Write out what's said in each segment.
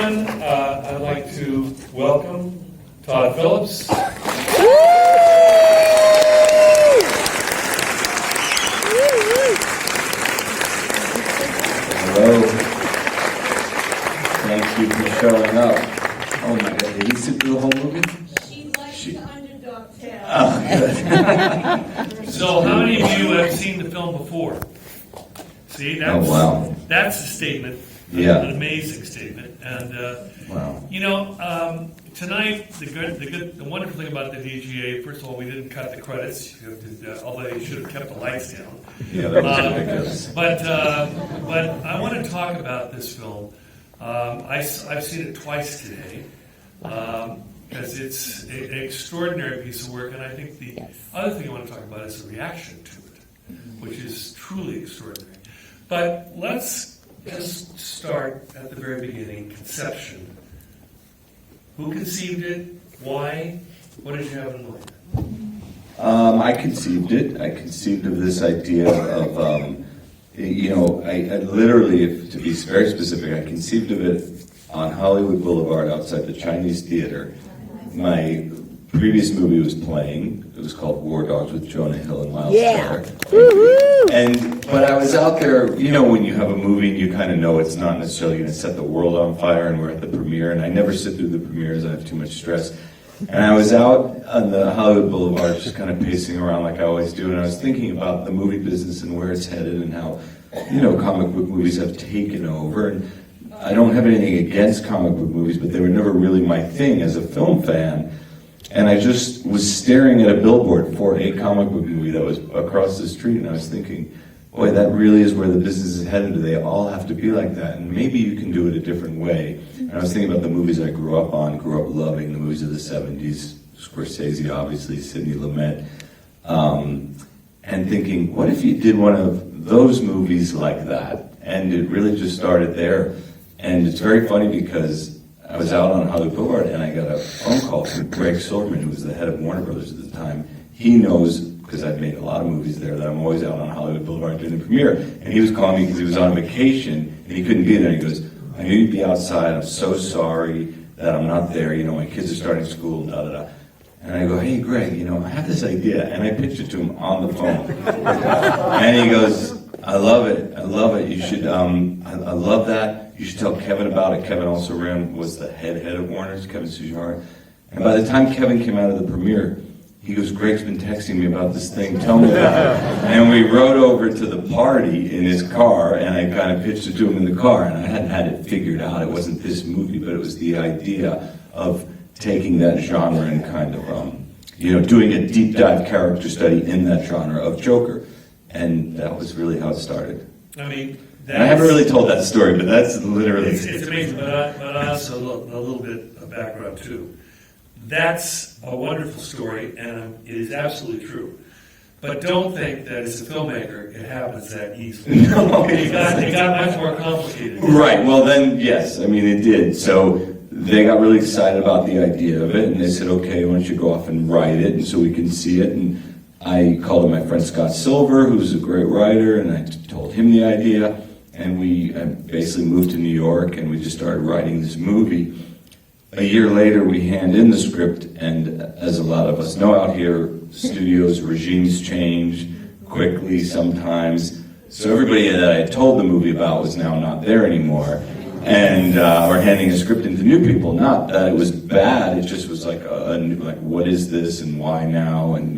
everyone. I'd like to welcome Todd Phillips. Hello. Thank you for showing up. Oh my God, did he sit through the whole movie? She likes the underdog tale. Oh, good. So how many of you have seen the film before? See, that's, Oh, wow. That's a statement. Yeah. An amazing statement. And, Wow. you know, tonight, the wonderful thing about the DGA, first of all, we didn't cut the credits, although you should have kept the lights down. Yeah, that was ridiculous. But I want to talk about this film. I've seen it twice today because it's an extraordinary piece of work, and I think the other thing I want to talk about is the reaction to it, which is truly extraordinary. But let's just start at the very beginning, conception. Who conceived it? Why? What did you have in mind? I conceived it. I conceived of this idea of, I literally, to be very specific, I conceived of it on Hollywood Boulevard outside the Chinese Theater. My previous movie was playing. It was called War Dogs with Jonah Hill and Miles Teller. But I was out there, when you have a movie and you kind of know it's not necessarily going to set the world on fire, and we're at the premiere, and I never sit through the premieres, I have too much stress. And I was out on the Hollywood Boulevard just kind of pacing around like I always do, and I was thinking about the movie business and where it's headed and how, comic book movies have taken over. And I don't have anything against comic book movies, but they were never really my thing as a film fan. And I just was staring at a billboard for a comic book movie that was across the street, and I was thinking, boy, that really is where the business is headed. Do they all have to be like that? And maybe you can do it a different way. And I was thinking about the movies I grew up loving, the movies of the 70s, Scorsese, obviously, Sidney Lumet, and thinking, what if you did one of those movies like that? And it really just started there. And it's very funny because I was out on Hollywood Boulevard and I got a phone call from Greg Silverman, who was the head of Warner Brothers at the time. He knows, because I've made a lot of movies there, that I'm always out on Hollywood Boulevard doing the premiere. And he was calling me because he was on vacation and he couldn't be there. And he goes, I knew you'd be outside. I'm so sorry that I'm not there. My kids are starting school, da-da-da. And I go, hey, Greg, I have this idea. And I pitched it to him on the phone. And he goes, I love it. You should, I love that. You should tell Kevin about it. Kevin also was the head of Warner's, Kevin Sujar. And by the time Kevin came out of the premiere, he goes, Greg's been texting me about this thing, tell me about it. And we rode over to the party in his car, and I kind of pitched it to him in the car, and I hadn't had it figured out. It wasn't this movie, but it was the idea of taking that genre and kind of, doing a deep dive character study in that genre of Joker. And that was really how it started. And I haven't really told that story, but that's literally... It's amazing, but also a little bit of background, too. That's a wonderful story, and it is absolutely true. But don't think that as a filmmaker, it happens that easily. No, it got much more complicated. Right, well then, yes, it did. So they got really excited about the idea of it, and they said, okay, why don't you go off and write it, and so we can see it. And I called up my friend Scott Silver, who's a great writer, and I told him the idea. And we basically moved to New York, and we just started writing this movie. A year later, we hand in the script, and as a lot of us know out here, studios, regimes change quickly sometimes. So everybody that I had told the movie about was now not there anymore. And we're handing a script into new people. Not that it was bad, it just was like, what is this, and why now, and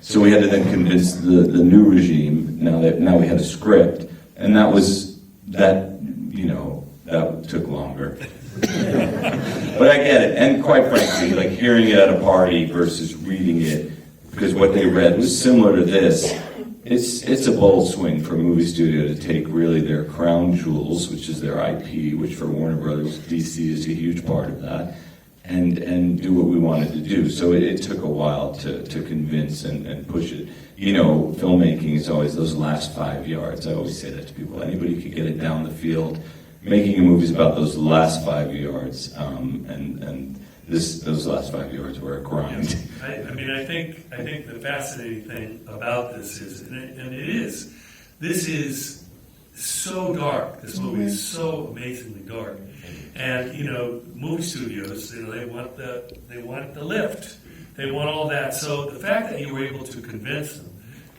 So we had to then convince the new regime, now we had a script. And that took longer. But I get it. And quite frankly, like hearing it at a party versus reading it, because what they read was similar to this, it's a bold swing for a movie studio to take really their crown jewels, which is their IP, which for Warner Brothers, DC is a huge part of that, and do what we wanted to do. So it took a while to convince and push it. Filmmaking is always those last 5 yards. I always say that to people. Anybody could get it down the field. Making a movie is about those last 5 yards, and those last 5 yards were a grind. I think the fascinating thing about this is, and it is, this is so dark. This movie is so amazingly dark. And, movie studios, they want the lift. They want all that. So the fact that you were able to convince them.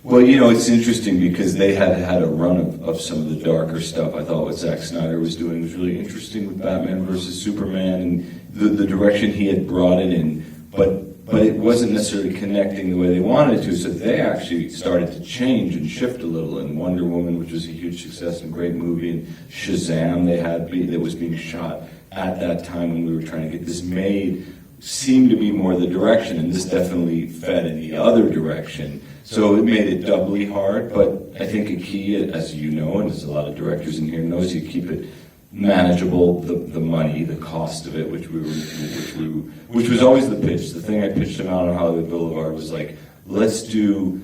Well, it's interesting because they had a run of some of the darker stuff. I thought what Zack Snyder was doing was really interesting with Batman versus Superman and the direction he had brought it in. But it wasn't necessarily connecting the way they wanted to, so they actually started to change and shift a little. And Wonder Woman, which was a huge success and great movie, and Shazam that was being shot at that time when we were trying to get this made, seemed to be more the direction, and this definitely fed in the other direction. So it made it doubly hard, but I think a key, as you know, and as a lot of directors in here knows, you keep it manageable, the money, the cost of it, which was always the pitch. The thing I pitched them out on Hollywood Boulevard was like, let's do,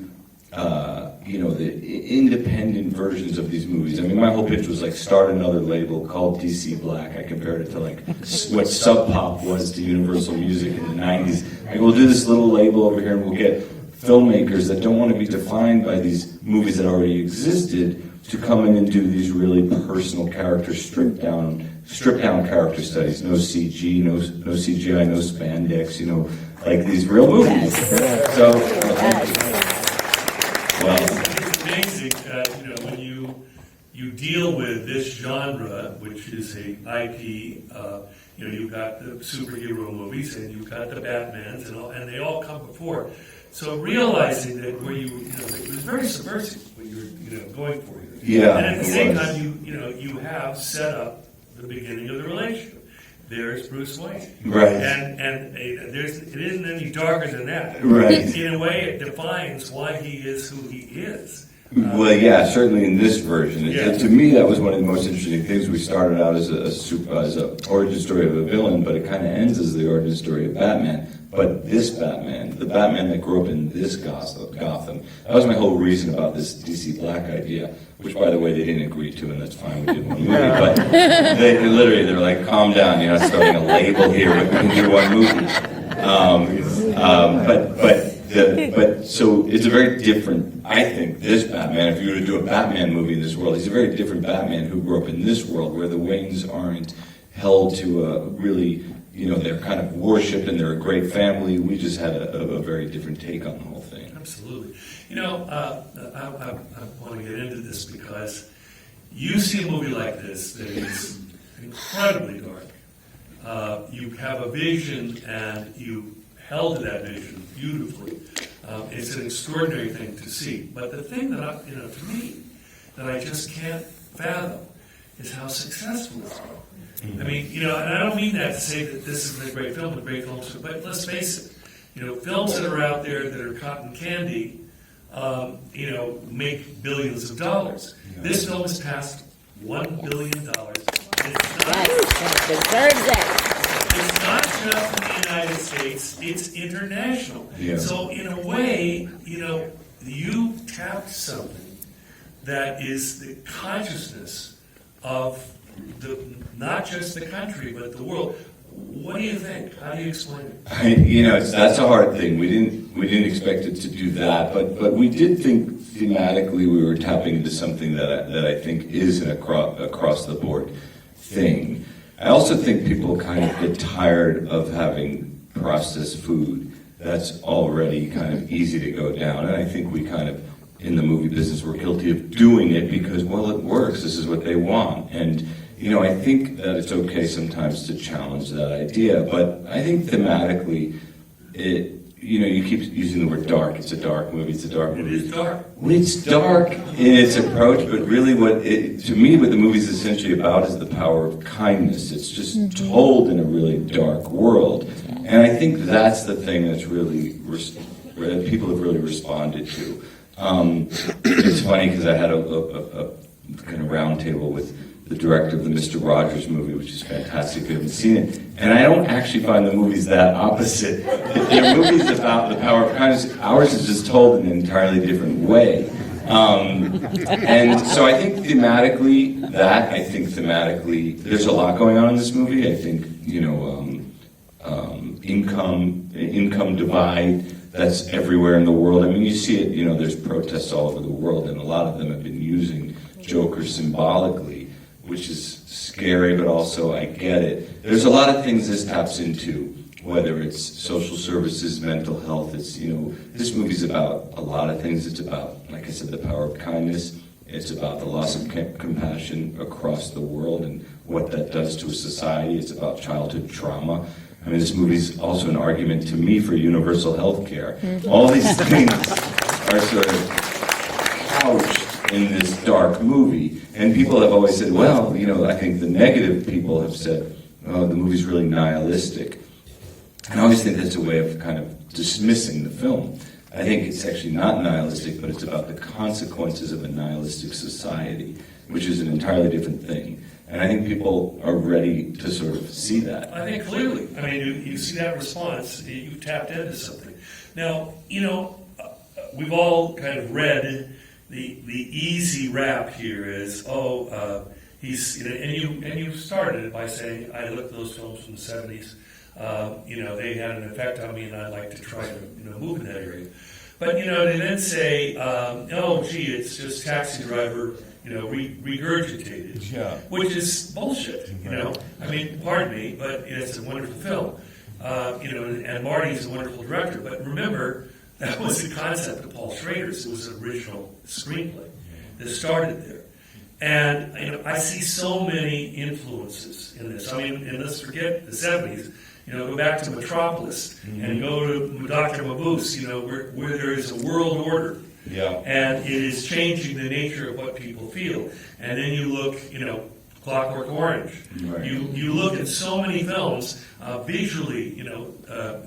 the independent versions of these movies. I mean, my whole pitch was like, start another label called DC Black. I compared it to like what Sub Pop was to Universal Music in the 90s. Like, we'll do this little label over here and we'll get filmmakers that don't want to be defined by these movies that already existed to come in and do these really personal character stripped down character studies. No CG, no CGI, no spandex, like these real movies. So, it's amazing that when you deal with this genre, which is a IP, you've got the superhero movies and you've got the Batmans and they all come before. So realizing that where it was very subversive what you were going for. Yeah, and at the same time, you have set up the beginning of the relationship. There's Bruce Wayne, right? And it isn't any darker than that. Right. In a way, it defines why he is who he is. Well, yeah, certainly in this version. To me, that was one of the most interesting things. We started out as a origin story of a villain, but it kind of ends as the origin story of Batman. But this Batman, the Batman that grew up in this Gotham, that was my whole reason about this DC Black idea, which, by the way, they didn't agree to, and that's fine, we did one movie. But they were like, calm down, you're not starting a label here, but we can do one movie. So it's a very different, I think, this Batman, if you were to do a Batman movie in this world, he's a very different Batman who grew up in this world where the Waynes aren't held to a really, they're kind of worshipped and they're a great family. We just had a very different take on the whole thing. Absolutely. I want to get into this because you see a movie like this that is incredibly dark. You have a vision and you held to that vision beautifully. It's an extraordinary thing to see. But the thing that, to me, that I just can't fathom is how successful it's been. I mean, and I don't mean that to say that this isn't a great film, but let's face it, films that are out there that are cotton candy, make billions of dollars. This film has passed $1 billion. Yes, deserves it. It's not just in the United States, it's international. Yeah. So in a way, you tapped something that is the consciousness of not just the country, but the world. What do you think? How do you explain it? That's a hard thing. We didn't expect it to do that, but we did think thematically we were tapping into something that I think is an across the board thing. I also think people kind of get tired of having processed food that's already kind of easy to go down, and I think we kind of, in the movie business, we're guilty of doing it because, well, it works. This is what they want, and I think that it's okay sometimes to challenge that idea, but I think thematically, you keep using the word dark. It's a dark movie. It's a dark movie. It is dark. It's dark in its approach, but really to me, what the movie's essentially about is the power of kindness. It's just told in a really dark world. And I think that's the thing that's really, people have really responded to. It's funny because I had a kind of round table with the director of the Mr. Rogers movie, which is fantastic. If you haven't seen it. And I don't actually find the movies that opposite. They're movies about the power of kindness. Ours is just told in an entirely different way. And so I think thematically, there's a lot going on in this movie. I think, income divide, that's everywhere in the world. I mean, you see it, there's protests all over the world, and a lot of them have been using Joker symbolically, which is scary, but also I get it. There's a lot of things this taps into, whether it's social services, mental health. It's, this movie's about a lot of things. It's about, like I said, the power of kindness. It's about the loss of compassion across the world and what that does to a society. It's about childhood trauma. I mean, this movie's also an argument to me for universal health care. All these things are sort of couched in this dark movie. And people have always said, well, I think the negative people have said, oh, the movie's really nihilistic. And I always think that's a way of kind of dismissing the film. I think it's actually not nihilistic, but it's about the consequences of a nihilistic society, which is an entirely different thing. And I think people are ready to sort of see that. I think clearly. I mean, you see that response, you tapped into something. Now, we've all kind of read the easy rap here is, he's, and you started it by saying, I looked at those films from the 70s. They had an effect on me, and I'd like to try to, move in that area. But, they then say, it's just Taxi Driver, regurgitated, which is bullshit, I mean, pardon me, but it's a wonderful film, and Marty's a wonderful director. But remember, that was the concept of Paul Schrader's. It was an original screenplay that started there. And, I see so many influences in this. I mean, and let's forget the 70s. Go back to Metropolis and go to Dr. Mabuse, where there is a world order. Yeah. And it is changing the nature of what people feel. And then you look, Clockwork Orange. Right. You look at so many films visually.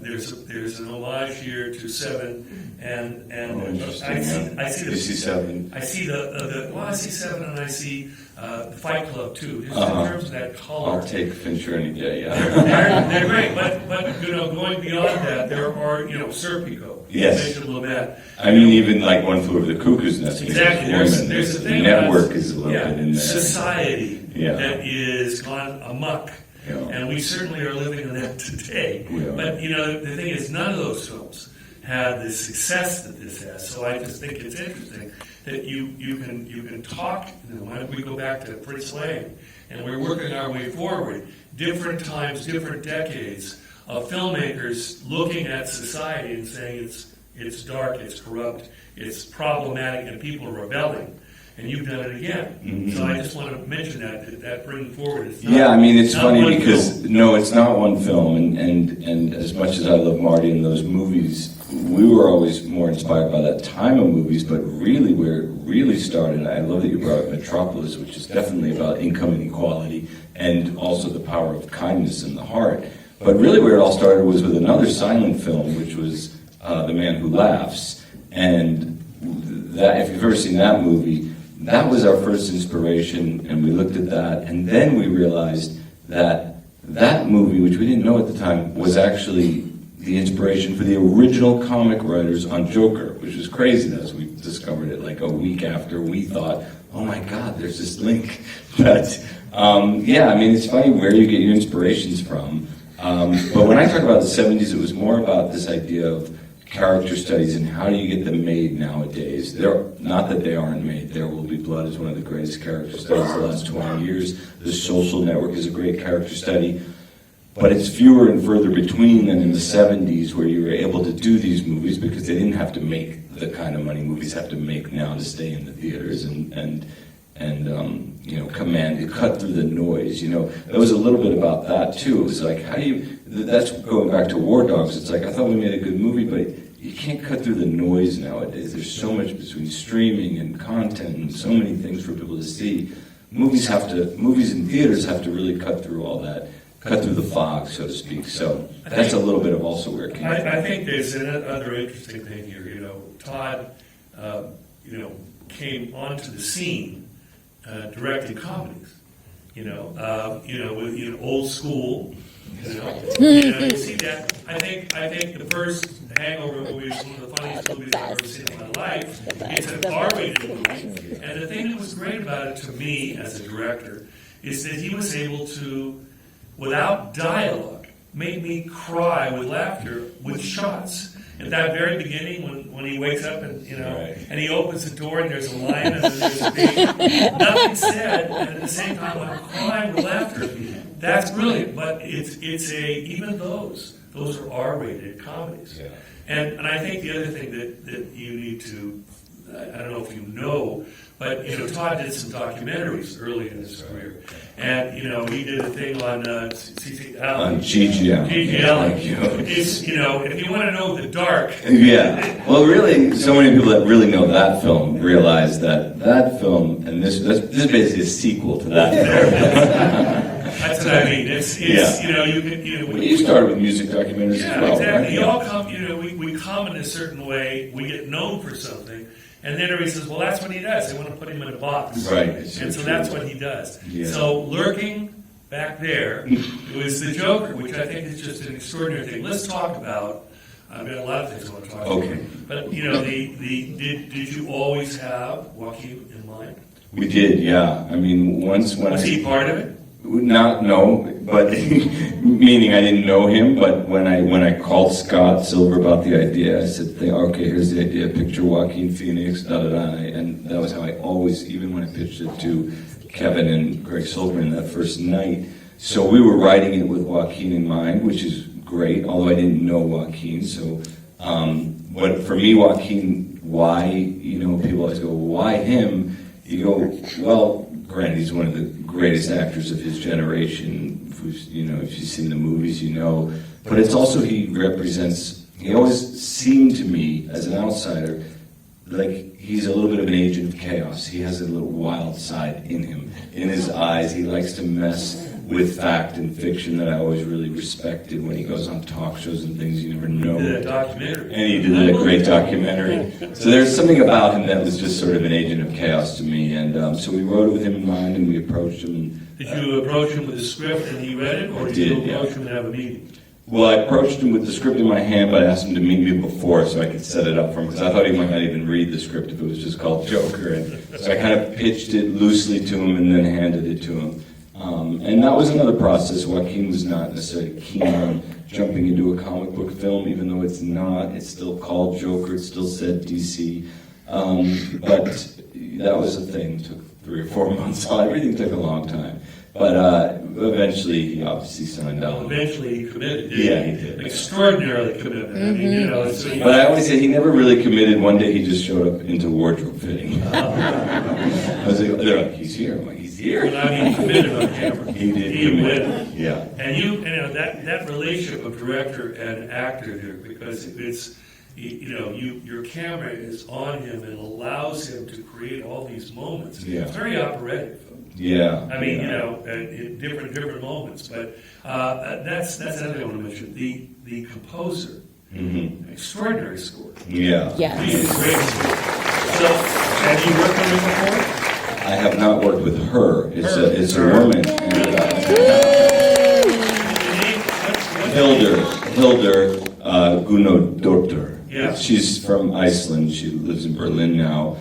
There's an homage here to Seven, and I see Seven. I see I see Seven, and I see the Fight Club too. Just in terms of that color. I'll take Fincher any day. Yeah. They're great, but going beyond that, there are Serpico. Yes. Lumet. I mean, even like One Flew Over the Cuckoo's Nest. Exactly. There's a thing network about, is a little bit in there. Society that is gone amok. Yeah. And we certainly are living in that today. But the thing is, none of those films had the success that this has. So I just think it's interesting that you can talk. Why don't we go back to Fritz Lang, and we're working our way forward. Different times, different decades of filmmakers looking at society and saying it's dark, it's corrupt, it's problematic, and people are rebelling. And you've done it again. Mm-hmm. So I just want to mention that bringing forward. It's not, it's funny because it's not one film, and as much as I love Marty and those movies, we were always more inspired by that time of movies. But really, where it really started, I love that you brought up Metropolis, which is definitely about income inequality and also the power of kindness in the heart. But really, where it all started was with another silent film, which was The Man Who Laughs, and that, if you've ever seen that movie. That was our first inspiration, and we looked at that, and then we realized that that movie, which we didn't know at the time, was actually the inspiration for the original comic writers on Joker, which was crazy as we discovered it like a week after we thought, oh my God, there's this link. But, it's funny where you get your inspirations from. But when I talk about the 70s, it was more about this idea of character studies and how do you get them made nowadays. Not that they aren't made. There Will Be Blood is one of the greatest character studies of the last 20 years. The Social Network is a great character study. But it's fewer and further between than in the 70s, where you were able to do these movies because they didn't have to make the kind of money movies have to make now to stay in the theaters and cut through the noise. There was a little bit about that too. It was like, that's going back to War Dogs. It's like, I thought we made a good movie, but you can't cut through the noise nowadays. There's so much between streaming and content and so many things for people to see. Movies in theaters have to really cut through all that, cut through the fog, so to speak. So that's a little bit of also where it came from. I think there's another interesting thing here. Todd, came onto the scene directing comedies. With old school. You see that. I think the first Hangover movie is one of the funniest movies I've ever seen in my life. It's an R-rated movie, and the thing that was great about it to me as a director is that he was able to, without dialogue, make me cry with laughter with shots. at that very beginning when he wakes up and Right. and he opens the door and there's a lion and there's a baby, nothing said, and at the same time I'm crying with laughter. That's brilliant, but it's even those are R-rated comedies. Yeah. And I think the other thing that you need to, I don't know if you know, but Todd did some documentaries early in his career, and he did a thing on GGL. GGL. It's if you want to know the dark. Yeah. Well, really, so many people that really know that film realize that film, and this is basically a sequel to that film. That's what I mean. It's you can Well, you started with music documentaries as well, exactly. right? You all come. We come in a certain way. We get known for something. And then everybody says, well, that's what he does. They want to put him in a box. Right. And so that's what he does. Yeah. So lurking back there was the Joker, which I think is just an extraordinary thing. Let's talk about, I've got a lot of things I want to talk about. Okay. But, did you always have Joaquin in mind? We did, yeah. I mean, once when Was he part of it? No, but meaning I didn't know him. But when I called Scott Silver about the idea, I said, "Okay, here's the idea. Picture Joaquin Phoenix, da da da." And that was how I always, even when I pitched it to Kevin and Greg Silverman that first night. So we were writing it with Joaquin in mind, which is great. Although I didn't know Joaquin, so but for me, Joaquin, why? People always go, "Why him?" You go, well. Granted, he's one of the greatest actors of his generation. If you've seen the movies, But it's also he always seemed to me, as an outsider, like he's a little bit of an agent of chaos. He has a little wild side in him. In his eyes, he likes to mess with fact and fiction that I always really respected when he goes on talk shows and things you never know. He did a documentary. And he did that great documentary. So there's something about him that was just sort of an agent of chaos to me. And so we wrote it with him in mind, and we approached him. Did you approach him with the script and he read it, or did you approach him and have a meeting? Well, I approached him with the script in my hand, but I asked him to meet me before so I could set it up for him, because I thought he might not even read the script if it was just called Joker. And so I kind of pitched it loosely to him and then handed it to him. And that was another process. Joaquin was not necessarily keen on jumping into a comic book film, even though it's not. It's still called Joker. It still said DC. But that was a thing. It took 3 or 4 months. Everything took a long time. But eventually, he obviously signed on. Eventually, he committed. Yeah, he did. Extraordinarily committed. I mean, so But I always say he never really committed. One day he just showed up into wardrobe fitting. I was like, they're like, he's here. I'm like, he's here. But I mean, committed on camera. He did He commit. committed. Yeah. And that relationship of director and actor there, because it's your camera is on him and allows him to create all these moments. Yeah. It's very operatic. Yeah. I mean, in different moments. But that's another thing I want to mention. The composer, extraordinary score. Yeah. Yes. Really great score. So, have you worked on it before? I have not worked with her. It's a woman. And, Hildur Gunnadóttir. Yeah. She's from Iceland. She lives in Berlin now.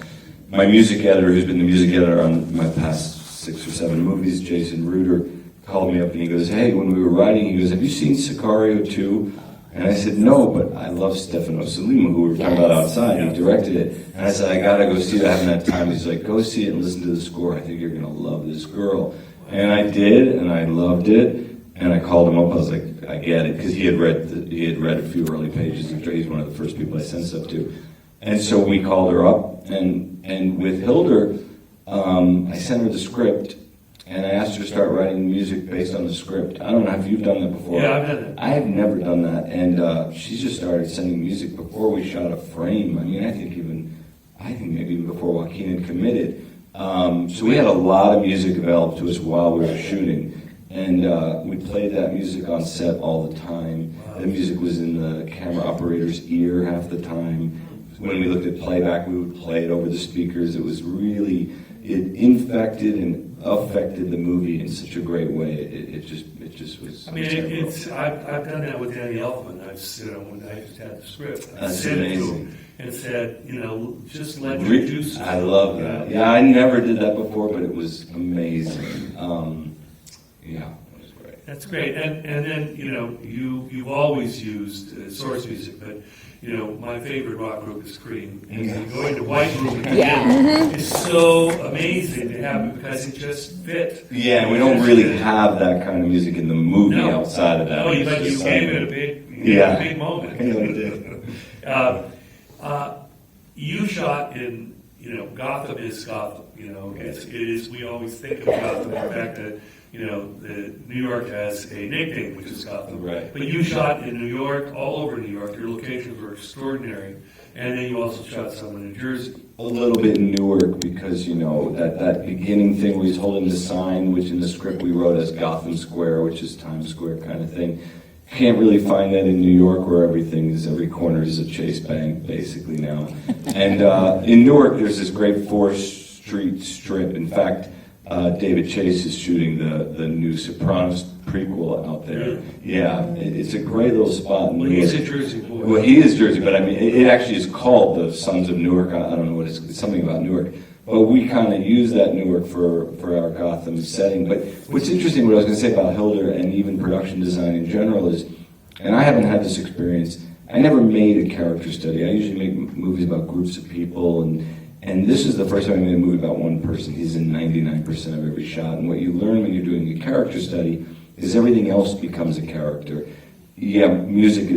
My music editor, who's been the music editor on my past 6 or 7 movies, Jason Reuter, called me up and he goes, "Hey, when we were writing," he goes, "Have you seen Sicario 2? And I said, "No, but I love Stefano Sollima, who we were talking about outside. He directed it." And I said, "I gotta go see it. I haven't had time." He's like, "Go see it and listen to the score. I think you're gonna love this girl." And I did, and I loved it. And I called him up. I was like, "I get it," because he had read a few early pages. He's one of the first people I sent stuff to. And so we called her up, and with Hildur, I sent her the script. And I asked her to start writing music based on the script. I don't know if you've done that before. Yeah, I've done that. I have never done that. And she just started sending music before we shot a frame. I mean, I think maybe even before Joaquin had committed. So we had a lot of music available to us while we were shooting. And we played that music on set all the time. The music was in the camera operator's ear half the time. When we looked at playback, we would play it over the speakers. It was really, it infected and affected the movie in such a great way. It just was. I mean, I've done that with Danny Elfman. When I just had the script, I That's sent it to amazing. him and said, just let your juices. I love that. Yeah, I never did that before, but it was amazing. Yeah, it was great. That's great. And then, you've always used source music, but, my favorite rock group is Cream. And going to White Room again is so amazing to have it because it just fit. Yeah, and we don't really have that kind of music in the movie outside of that. Oh, but you gave it a big moment. Yeah, we did. You shot in, Gotham is Gotham. It is. We always think of Gotham. In fact, that New York has a nickname, which is Gotham. Right. But you shot in New York, all over New York. Your locations were extraordinary, and then you also shot some in New Jersey. A little bit in Newark because, that beginning thing where he's holding the sign, which in the script we wrote as Gotham Square, which is Times Square kind of thing. Can't really find that in New York where every corner is a Chase Bank, basically now. And in Newark, there's this great 4th Street strip. In fact, David Chase is shooting the new Sopranos prequel out there. Yeah, it's a great little spot in Newark. He's a Jersey boy. Well, he is Jersey, but I mean, it actually is called the Sons of Newark. I don't know what it's something about Newark. But we kind of use that Newark for our Gotham setting. But what's interesting, what I was going to say about Hilder and even production design in general is, and I haven't had this experience, I never made a character study. I usually make movies about groups of people, and this is the first time I made a movie about one person. He's in 99% of every shot. And what you learn when you're doing a character study is everything else becomes a character. Yeah,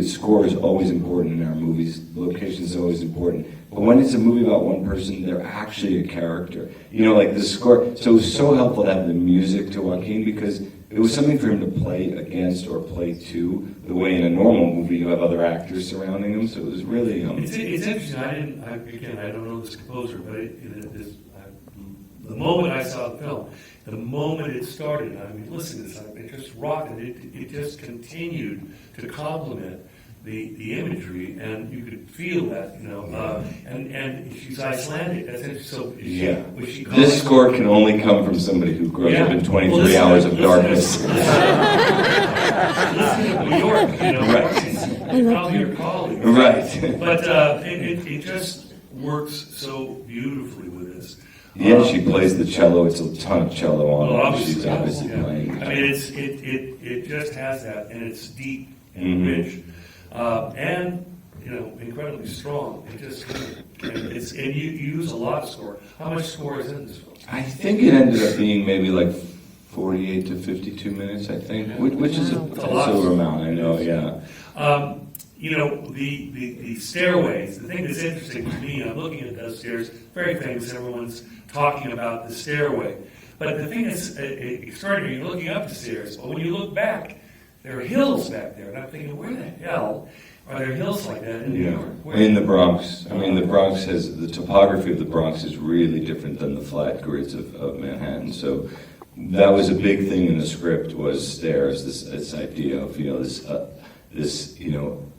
score is always important in our movies. Location is always important. But when it's a movie about one person, they're actually a character. Like the score. So it was so helpful to have the music to Joaquin because it was something for him to play against or play to. The way in a normal movie you have other actors surrounding him. So it was really. It's interesting. I don't know this composer, but the moment I saw the film, the moment it started, listen to this, it just rocked. It just continued to complement the imagery, and you could feel that, and she's Icelandic. That's interesting. Was she this score can only come from somebody who grows up in 23 hours of darkness. Listen to New York, right? Probably your colleague, right? But it just works so beautifully with this. Yeah, she plays the cello. It's a ton of cello on it. She's obviously playing. It just has that, and it's deep and rich, and incredibly strong. And you use a lot of score. How much score is in this film? I think it ended up being maybe like 48 to 52 minutes. I think, which is a silver amount. I know. Yeah. The stairways, the thing that's interesting to me, I'm looking at those stairs, very famous, everyone's talking about the stairway. But the thing that's extraordinary, you're looking up the stairs, but when you look back, there are hills back there. And I'm thinking, where the hell are there hills like that in New York? In the Bronx. The Bronx the topography of the Bronx is really different than the flat grids of Manhattan. So that was a big thing in the script was stairs, this idea of,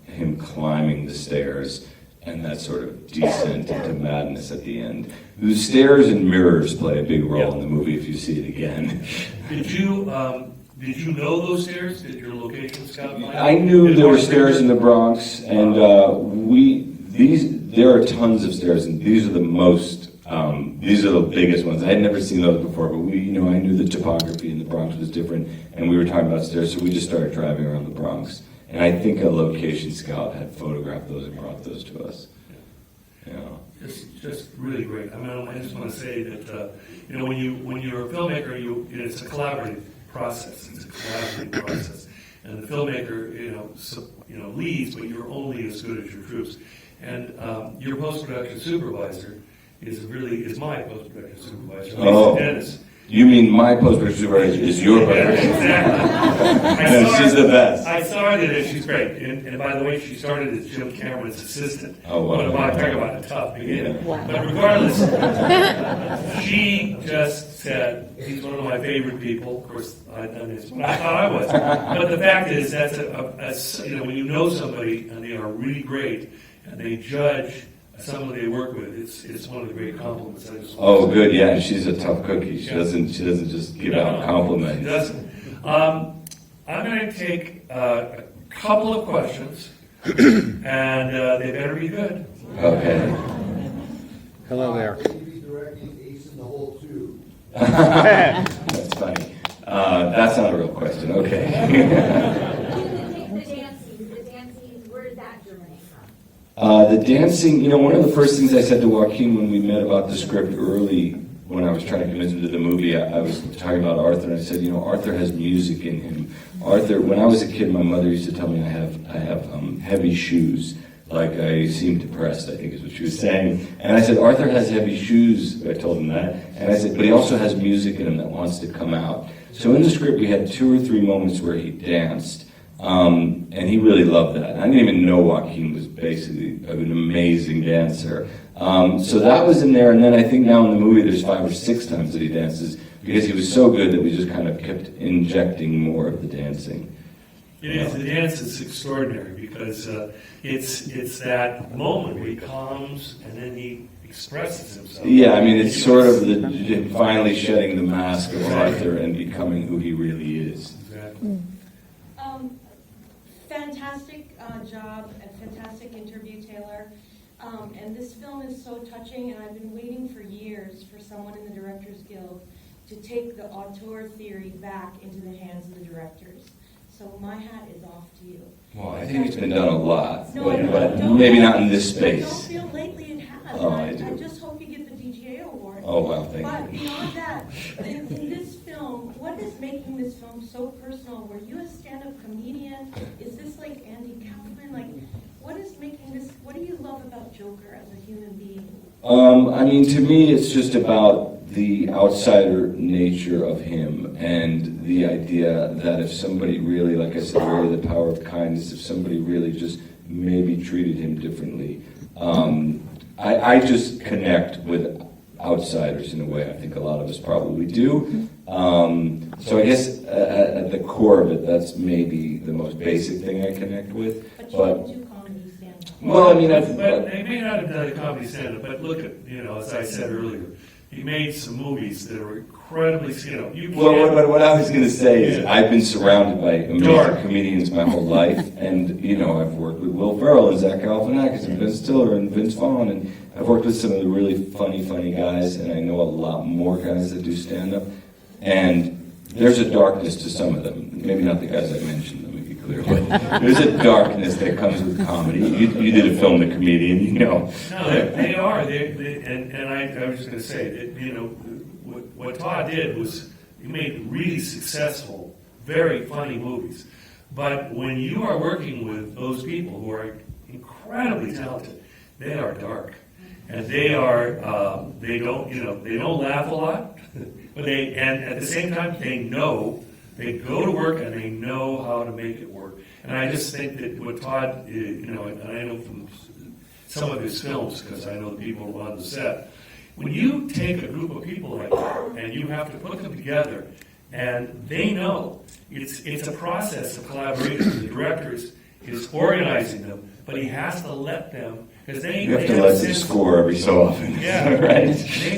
him climbing the stairs and that sort of descent into madness at the end. The stairs and mirrors play a big role in the movie if you see it again. Did you know those stairs? Did your location scout find I knew there were stairs in the Bronx, and there are tons of stairs, and these are the biggest ones. I had never seen those before, but I knew the topography in the Bronx was different, and we were talking about stairs, so we just started driving around the Bronx. And I think a location scout had photographed those and brought those to us. Just really great. I just want to say that when you're a filmmaker, it's a collaborative process. It's a collaborative process, and the filmmaker leads, but you're only as good as your troops. And your post-production supervisor is my post-production supervisor, Lisa Dennis. You mean my post-production supervisor is your post-production? Exactly. She's the best. I started it. She's great. And by the way, she started as Jim Cameron's assistant. Oh, wow. Talk about a tough beginning. Yeah. Wow. But regardless, she just said, he's one of my favorite people. Of course, I'd done this when I thought I was. But the fact is, that's when you know somebody and they are really great and they judge someone they work with, it's one of the great compliments. Good, yeah, and she's a tough cookie. She doesn't just give out compliments. She doesn't. I'm going to take a couple of questions, and they better be good. Okay. Hello there. He's directing Ace in the Hole 2. That's funny. That's not a real question. Okay. The dancing, where did that germinate from? The dancing, one of the first things I said to Joaquin when we met about the script early, when I was trying to convince him to the movie, I was talking about Arthur, and I said, Arthur has music in him. Arthur, when I was a kid, my mother used to tell me I have heavy shoes. Like I seem depressed, I think is what she was saying. And I said, Arthur has heavy shoes. I told him that. And I said, but he also has music in him that wants to come out. So in the script, we had 2 or 3 moments where he danced. And he really loved that. I didn't even know Joaquin was basically an amazing dancer. So that was in there. And then I think now in the movie, there's 5 or 6 times that he dances because he was so good that we just kind of kept injecting more of the dancing. It is. The dance is extraordinary because it's that moment where he calms and then he expresses himself. Yeah, I mean, it's sort of the finally shedding the mask of Arthur and becoming who he really is. Exactly. Fantastic job and fantastic interview, Taylor. And this film is so touching, and I've been waiting for years for someone in the Directors Guild to take the auteur theory back into the hands of the directors. So my hat is off to you. Well, I think it's been done a lot, No, but don't- maybe not in this I space. don't feel lately it has. Oh, and I do. I just hope you get the DGA award. Oh, wow, thank But you. beyond that, in this film, what is making this film so personal? Were you a stand-up comedian? Is this like Andy Kaufman? Like, what is making this? What do you love about Joker as a human being? I mean, to me, it's just about the outsider nature of him and the idea that if somebody really, like I said earlier, the power of kindness, if somebody really just maybe treated him differently, I just connect with outsiders in a way I think a lot of us probably do. So I guess at the core of it, that's maybe the most basic thing I connect with. But you don't do comedy stand-up. Well, I mean, but they may not have done a comedy stand-up, but look at, as I said earlier, he made some movies that are incredibly, Well, what I was going to say is Yeah. I've been surrounded by amazing Dark. comedians my whole life, and I've worked with Will Ferrell and Zach Galifianakis and Ben Stiller and Vince Vaughn, and I've worked with some of the really funny guys, and I know a lot more guys that do stand-up, and there's a darkness to some of them. Maybe not the guys I mentioned, let me be clear, but there's a darkness that comes with comedy. You did a film, The Comedian, No, they are. And I was just going to say that, what Todd did was he made really successful, very funny movies. But when you are working with those people who are incredibly talented, they are dark, and they are they don't laugh a lot, but and at the same time they go to work and they know how to make it work. And I just think that what Todd, and I know from some of his films, because I know the people on the set, when you take a group of people like that and you have to put them together, and they know it's a process of collaboration. The director is organizing them, but he has to let them, because they You have to have let a them sense- score every so often. Yeah, Right?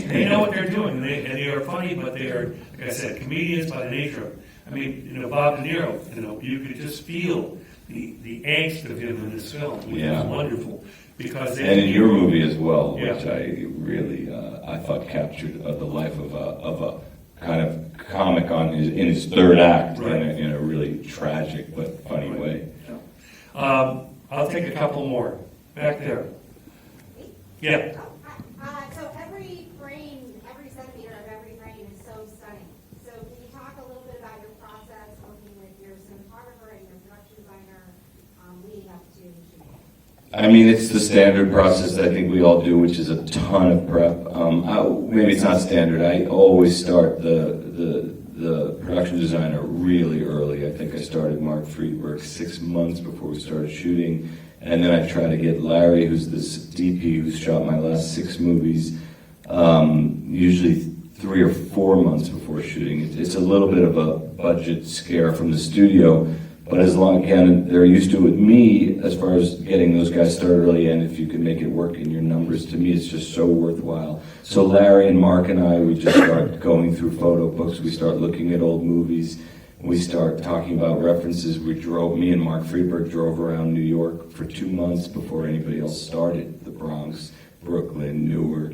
They know what they're doing, and they are funny, but they are, like I said, comedians by the nature of it. I mean, Bob De Niro, you could just feel the angst of him in this film, which Yeah. was wonderful. Because And in your movie as well, Yeah. which I really, I thought captured the life of a kind of comic in his third act Right. in a really tragic but funny way. I'll take a couple more. Back there. Yeah. So every frame, every centimeter of every frame is so stunning. So can you talk a little bit about your process working with your cinematographer and your production designer leading up to shooting? I mean, it's the standard process that I think we all do, which is a ton of prep. Maybe it's not standard. I always start the production designer really early. I think I started Mark Friedberg 6 months before we started shooting. And then I try to get Larry, who's this DP who's shot my last 6 movies, usually 3 or 4 months before shooting. It's a little bit of a budget scare from the studio, but as long, again, they're used to it with me as far as getting those guys started early, and if you can make it work in your numbers, to me it's just so worthwhile. So Larry and Mark and I, we just start going through photo books, we start looking at old movies, we start talking about references. Me and Mark Friedberg drove around New York for 2 months before anybody else started, the Bronx, Brooklyn, Newark,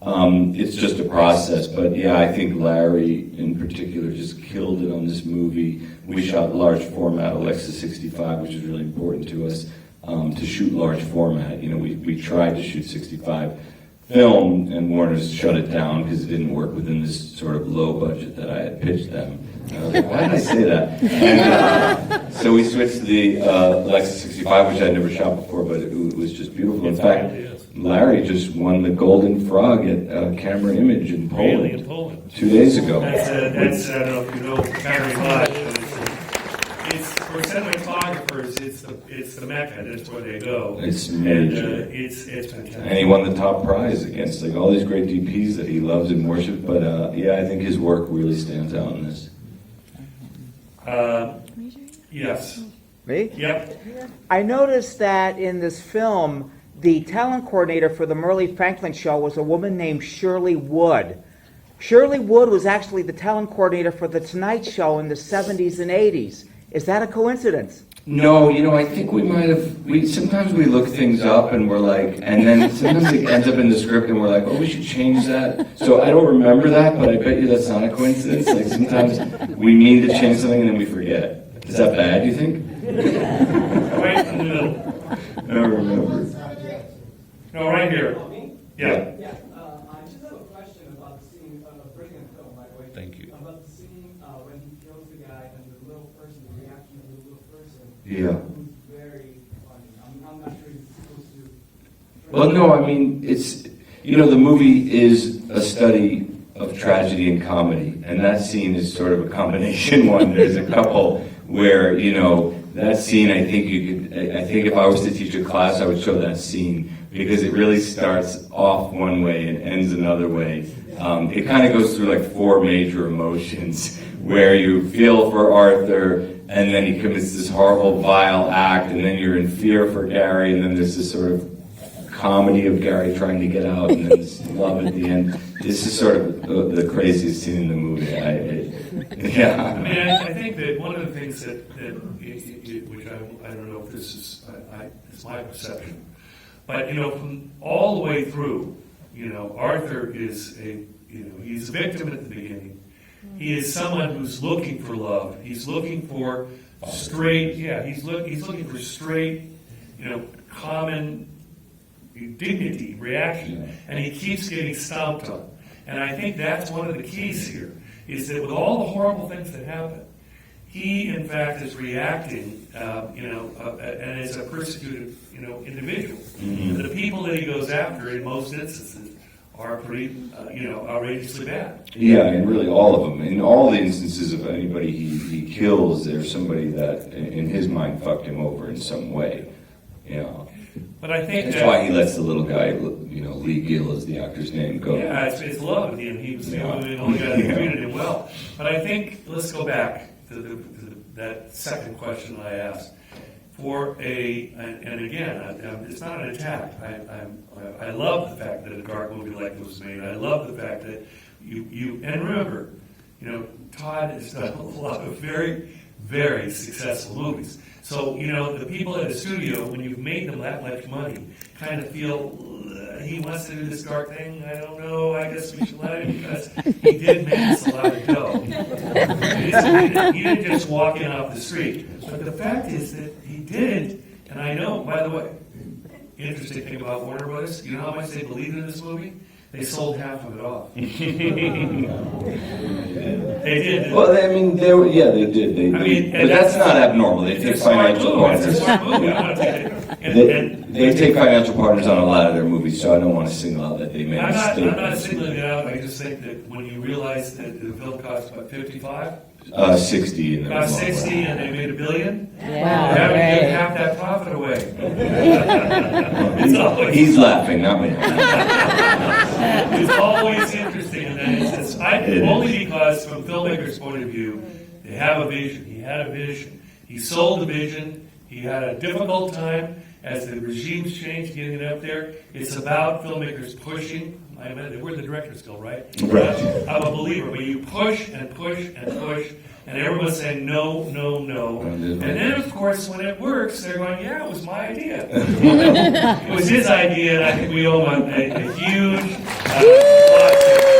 It's just a process. But yeah, I think Larry in particular just killed it on this movie. We shot large format Alexa 65, which is really important to us, to shoot large format. You know, we tried to shoot 65 film, and Warner's shut it down because it didn't work within this sort of low budget that I had pitched them. And I was like, why did I say that? And, so we switched to the Alexa 65, which I'd never shot before, but it was just beautiful. In fact, Larry just won the Golden Frog at Camera Image in Poland, Really, in Poland. 2 days ago. That's I don't know if you know Carrie Lodge, but it's for cinematographers. It's the mecca. That's where they go. It's And major. it's fantastic. And he won the top prize against like all these great DPs that he loves and worships. But yeah, I think his work really stands out in this. Yes. Me? Yep. I noticed that in this film, the talent coordinator for the Merle Franklin show was a woman named Shirley Wood. Shirley Wood was actually the talent coordinator for The Tonight Show in the 70s and 80s. Is that a coincidence? No, you know, I think we might have. Sometimes we look things up and we're like, and then sometimes it ends up in the script and we're like, oh, we should change that. So I don't remember that, but I bet you that's not a coincidence. Like sometimes we mean to change something and then we forget. Is that bad, you think? Right in the middle. I don't remember. No, right here. Yeah. Yeah, I just have a question about the scene, brilliant film, by the way. Thank you. About the scene when he kills the guy and the little person, the reaction of the little person. Yeah. Who's very funny. I'm not sure he's supposed to. Well, no, I mean, it's, you know, the movie is a study of tragedy and comedy, and that scene is sort of a combination one. There's a couple where, you know, that scene, I think if I was to teach a class, I would show that scene, because it really starts off one way and ends another way. It kind of goes through like 4 major emotions, where you feel for Arthur, and then he commits this horrible, vile act, and then you're in fear for Gary, and then there's this sort of comedy of Gary trying to get out, and then this love at the end. This is sort of the craziest scene in the movie. Yeah. I mean, I think that one of the things that which I don't know if this is it's my perception, but you know, from all the way through, you know, Arthur is he's a victim at the beginning. He is someone who's looking for love. He's looking for straight. Yeah, he's looking for straight, you know, common dignity, reaction, and he keeps getting stomped on. And I think that's one of the keys here, is that with all the horrible things that happen, he in fact is reacting, and is a persecuted, individual. Mm-hmm. The people that he goes after, in most instances, are pretty, outrageously bad. Yeah, and really all of them. In all the instances of anybody he kills, there's somebody that, in his mind, fucked him over in some way. You know. But I think That's why he lets the little guy, Lee Gill is the actor's name, go. Yeah, it's love at the end. He was the only guy that treated him well. But I think, let's go back to that second question I asked. And again, it's not an attack. I love the fact that a dark movie like this was made. I love the fact that and remember, Todd has done a lot of very, very successful movies. So, the people at the studio, when you've made them that much money, kind of feel, he wants to do this dark thing, I don't know, I guess we should let him, because he did amass a lot of dough. He didn't just walk in off the street. But the fact is that he did, and I know, by the way, interesting thing about Warner Brothers, you know how much they believed in this movie? They sold half of it off. They did. Well, I mean, they did. But that's not abnormal. They take financial partners. They take financial partners on a lot of their movies, so I don't want to single out that they made a mistake. I'm not singling it out. I just think that when you realize that the film cost, what, $55? 60 in the Cost 60 and they made $1 billion? Wow, They're having to give great. half that profit away. It's always, He's laughing, not me. it's always interesting in that instance. Only because, from filmmakers' point of view, they have a vision. He had a vision. He sold the vision. He had a difficult time as the regimes changed, getting it up there. It's about filmmakers pushing we're the Directors Guild, right? Right. I'm a believer, but you push and push and push, and everyone's saying no, no, no. And then, of course, when it works, they're going, yeah, it was my idea. It was his idea, and I think we owe him a huge applause.